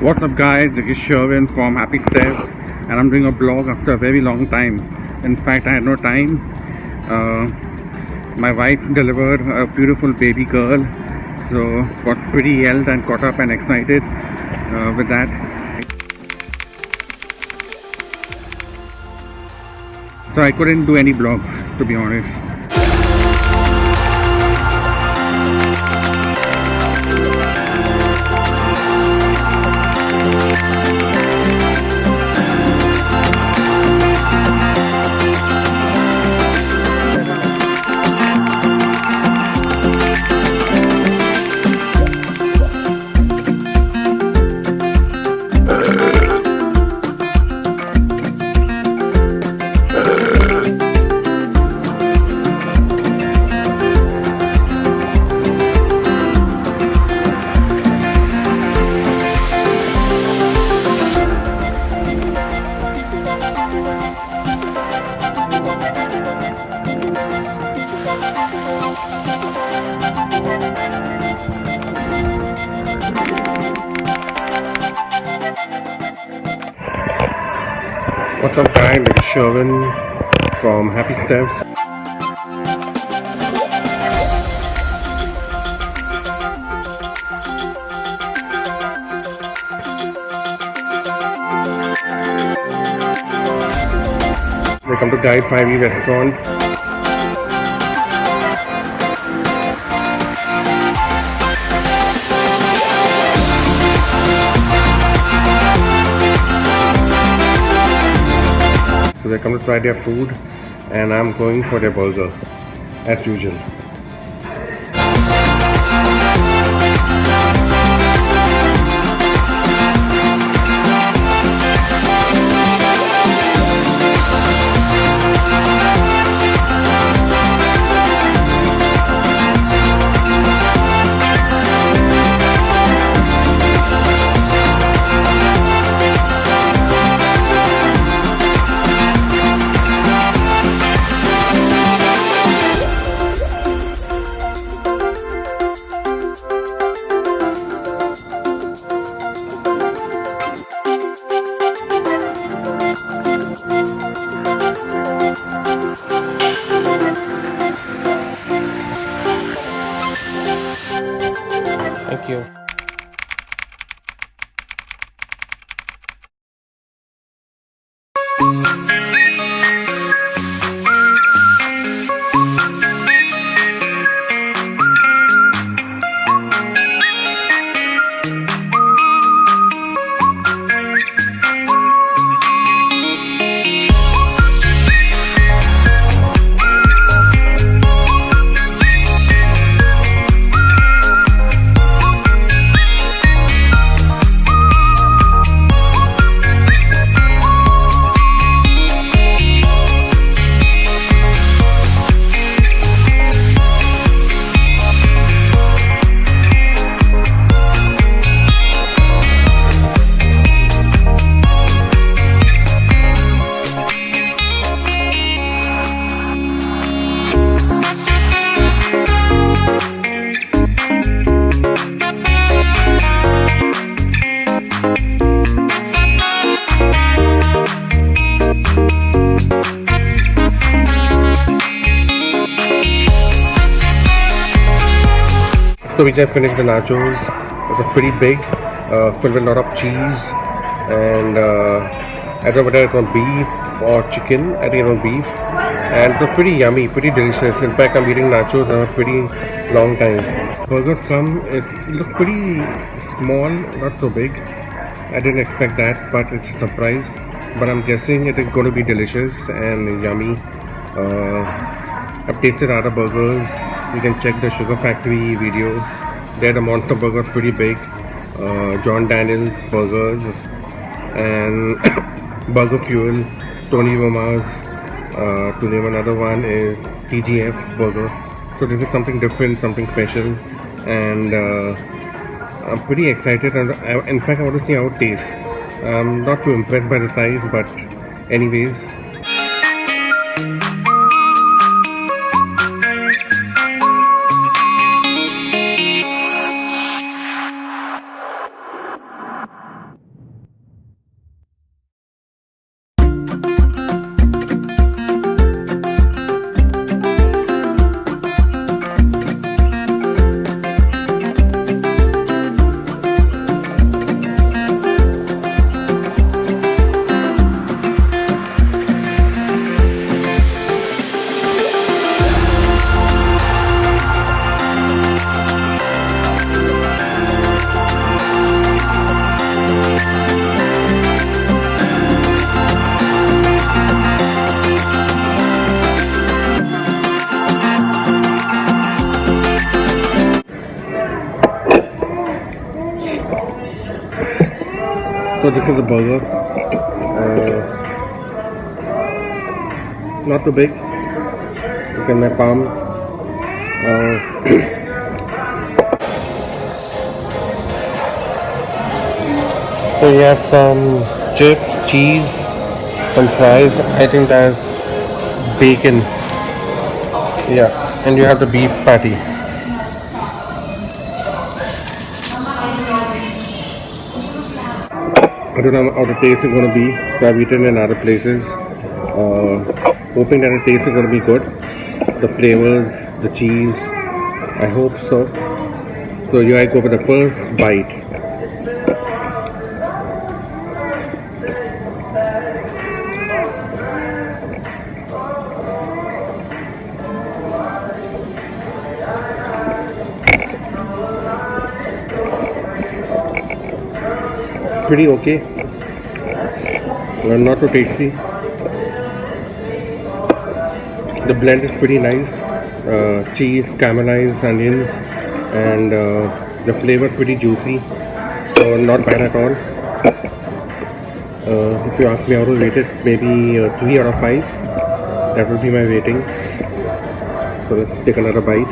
What's up guys, this is Sherwin from Happy Steps and I'm doing a vlog after a very long time. In fact, I had no time. My wife delivered a beautiful baby girl, so got pretty yelled and caught up and excited with that. So I couldn't do any vlog, to be honest. What's up guys, this is Sherwin from Happy Steps. Welcome to Guy Fieri restaurant. So they come to try their food and I'm going for their burger as usual. Thank you. So we just finished the nachos. It was pretty big, filled with a lot of cheese, and I don't know whether it was beef or chicken. I think it was beef, and it was pretty yummy, pretty delicious. In fact, I'm eating nachos for a pretty long time. Burgers come, it looks pretty small, not so big. I didn't expect that, but it's a surprise. But I'm guessing it is going to be delicious and yummy. I've tasted other burgers. You can check the Sugar Factory video. There the monster burger is pretty big. John Daniel's burgers and Burger Fuel, Tony Roma's, to name another one, is TGF burger. So this is something different, something special, and I'm pretty excited. And in fact, I want to see how it tastes. I'm not too impressed by the size, but anyways. So this is the burger. Not too big. Look at my palm. So you have some chips, cheese, some fries. I think that's bacon. Yeah, and you have the beef patty. I don't know how the taste is going to be. So I've eaten in other places. Hoping that the taste is going to be good. The flavors, the cheese. I hope so. So you I go for the first bite. Pretty okay. Not too tasty. The blend is pretty nice. Cheese, caramelized onions, and the flavor pretty juicy. So not bad at all. If you ask me how to rate it, maybe 3 out of 5. That would be my rating. So let's take another bite.